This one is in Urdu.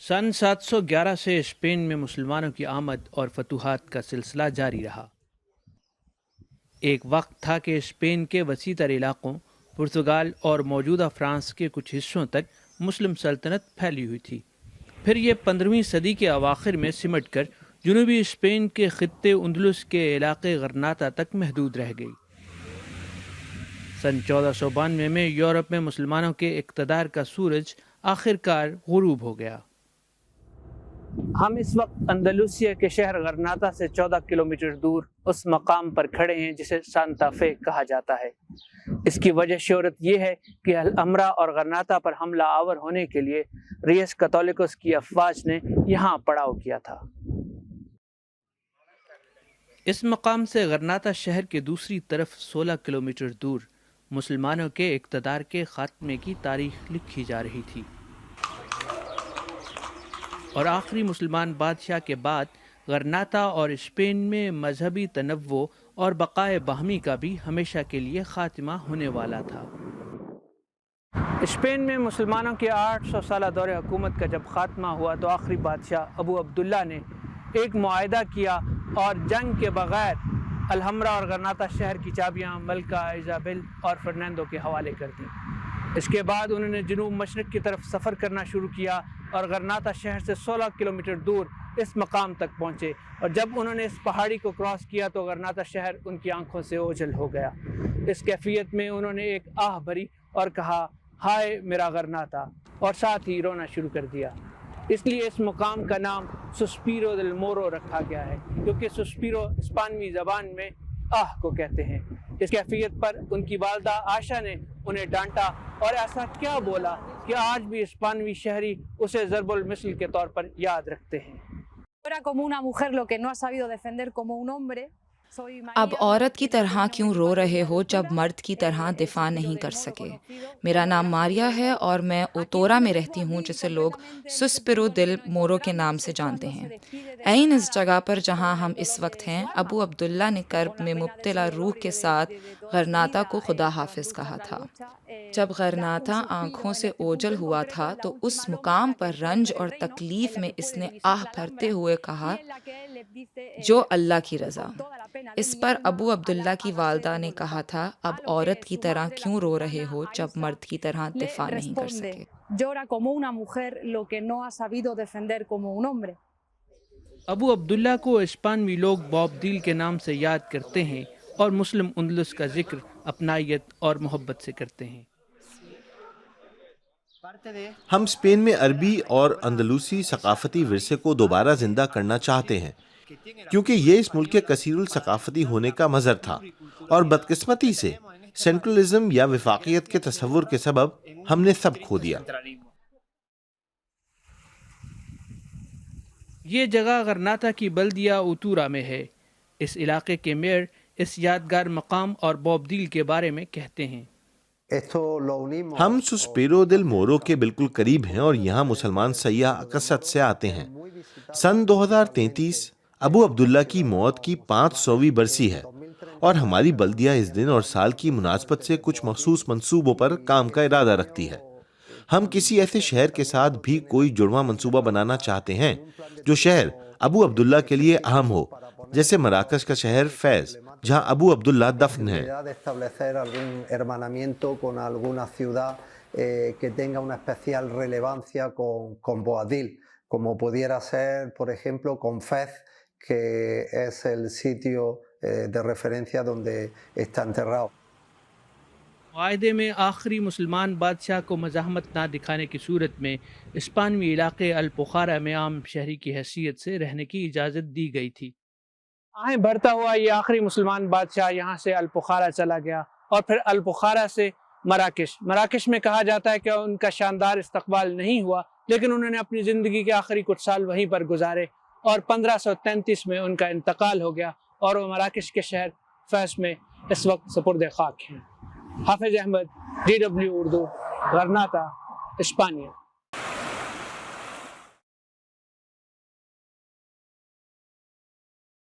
سن 711 سے اسپین میں مسلمانوں کی آمد اور فتوحات کا سلسلہ جاری رہا۔ ایک وقت تھا کہ اسپین کے وسیع تر علاقوں، پرتگال اور موجودہ فرانس کے کچھ حصوں تک مسلم سلطنت پھیلی ہوئی تھی۔ پھر یہ 15ویں صدی کے اواخر میں سمٹ کر جنوبی اسپین کے خطے اندلس کے علاقے غرناطہ تک محدود رہ گئی۔ سن 1492 میں یورپ میں مسلمانوں کے اقتدار کا سورج آخر کار غروب ہو گیا۔ ہم اس وقت اندلوسیہ کے شہر غرناطہ سے 14 کلومیٹر دور اس مقام پر کھڑے ہیں جسے سانتا فے کہا جاتا ہے۔ اس کی وجہ شہرت یہ ہے کہ الحمرا اور غرناطہ پر حملہ آور ہونے کے لیے ریس کاتولیکوس کی افواج نے یہاں پڑاؤ کیا تھا۔ اس مقام سے غرناطہ شہر کے دوسری طرف 16 کلومیٹر دور مسلمانوں کے اقتدار کے خاتمے کی تاریخ لکھی جا رہی تھی، اور آخری مسلمان بادشاہ کے بعد غرناطہ اور اسپین میں مذہبی تنوع اور بقائے باہمی کا بھی ہمیشہ کے لیے خاتمہ ہونے والا تھا۔ اسپین میں مسلمانوں کے 800 سالہ دور حکومت کا جب خاتمہ ہوا تو آخری بادشاہ ابو عبداللہ نے ایک معاہدہ کیا اور جنگ کے بغیر الحمرا اور غرناطہ شہر کی چابیاں ملکہ ایزابل اور فرنینڈو کے حوالے کر دیں۔ اس کے بعد انہوں نے جنوب مشرق کی طرف سفر کرنا شروع کیا اور غرناطہ شہر سے 16 کلومیٹر دور اس مقام تک پہنچے، اور جب انہوں نے اس پہاڑی کو کراس کیا تو غرناطہ شہر ان کی آنکھوں سے اوجھل ہو گیا۔ اس کیفیت میں انہوں نے ایک آہ بھری اور کہا، ہائے میرا غرناطہ، اور ساتھ ہی رونا شروع کر دیا۔ اس لیے اس مقام کا نام سسپیرو دل مورو رکھا گیا ہے، کیونکہ سسپیرو اسپانوی زبان میں آہ کو کہتے ہیں۔ اس کیفیت پر ان کی والدہ عائشہ نے انہیں ڈانٹا اور ایسا کیا بولا کہ آج بھی اسپانوی شہری اسے ضرب المثل کے طور پر یاد رکھتے ہیں۔ اب عورت کی طرح کیوں رو رہے ہو جب مرد کی طرح دفاع نہیں کر سکے؟ میرا نام ماریا ہے اور میں اوتورا میں رہتی ہوں، جسے لوگ سسپیرو دل مورو کے نام سے جانتے ہیں۔ عین اس جگہ پر جہاں ہم اس وقت ہیں، ابو عبداللہ نے کرب میں مبتلا روح کے ساتھ غرناطہ کو خدا حافظ کہا تھا۔ جب غرناطہ آنکھوں سے اوجھل ہوا تھا تو اس مقام پر رنج اور تکلیف میں اس نے آہ بھرتے ہوئے کہا، جو اللہ کی رضا۔ اس پر ابو عبداللہ کی والدہ نے کہا تھا، اب عورت کی طرح کیوں رو رہے ہو جب مرد کی طرح دفاع نہیں کر سکے؟ ابو عبداللہ کو اسپانوی لوگ باب دیل کے نام سے یاد کرتے ہیں اور مسلم اندلس کا ذکر اپنائیت اور محبت سے کرتے ہیں۔ ہم اسپین میں عربی اور اندلوسی ثقافتی ورثے کو دوبارہ زندہ کرنا چاہتے ہیں، کیونکہ یہ اس ملک کے کثیر الثقافتی ہونے کا مظہر تھا، اور بدقسمتی سے سینٹرلزم یا وفاقیت کے تصور کے سبب ہم نے سب کھو دیا۔ یہ جگہ غرناطہ کی بلدیہ اوتورا میں ہے۔ اس علاقے کے میئر اس یادگار مقام اور باب دیل کے بارے میں کہتے ہیں، ہم سسپیرو دل مورو کے بالکل قریب ہیں اور یہاں مسلمان سیاح کثرت سے آتے ہیں۔ سن 2033 ابو عبداللہ کی موت کی 500ویں برسی ہے، اور ہماری بلدیہ اس دن اور سال کی مناسبت سے کچھ مخصوص منصوبوں پر کام کا ارادہ رکھتی ہے۔ ہم کسی ایسے شہر کے ساتھ بھی کوئی جڑواں منصوبہ بنانا چاہتے ہیں جو شہر ابو عبداللہ کے لیے اہم ہو، جیسے مراکش کا شہر فیض جہاں ابو عبداللہ دفن ہے۔ معاہدے میں آخری مسلمان بادشاہ کو مزاحمت نہ دکھانے کی صورت میں اسپانوی علاقے الپخارا میں عام شہری کی حیثیت سے رہنے کی اجازت دی گئی تھی۔ آہیں بڑھتا ہوا یہ آخری مسلمان بادشاہ یہاں سے الپخارا چلا گیا، اور پھر الپخارا سے مراکش میں کہا جاتا ہے کہ ان کا شاندار استقبال نہیں ہوا، لیکن انہوں نے اپنی زندگی کے آخری کچھ سال وہیں پر گزارے، اور 1533 میں ان کا انتقال ہو گیا، اور وہ مراکش کے شہر فیس میں اس وقت سپرد خاک ہیں۔ حافظ احمد، DW اردو، غرناطہ، اسپانیہ۔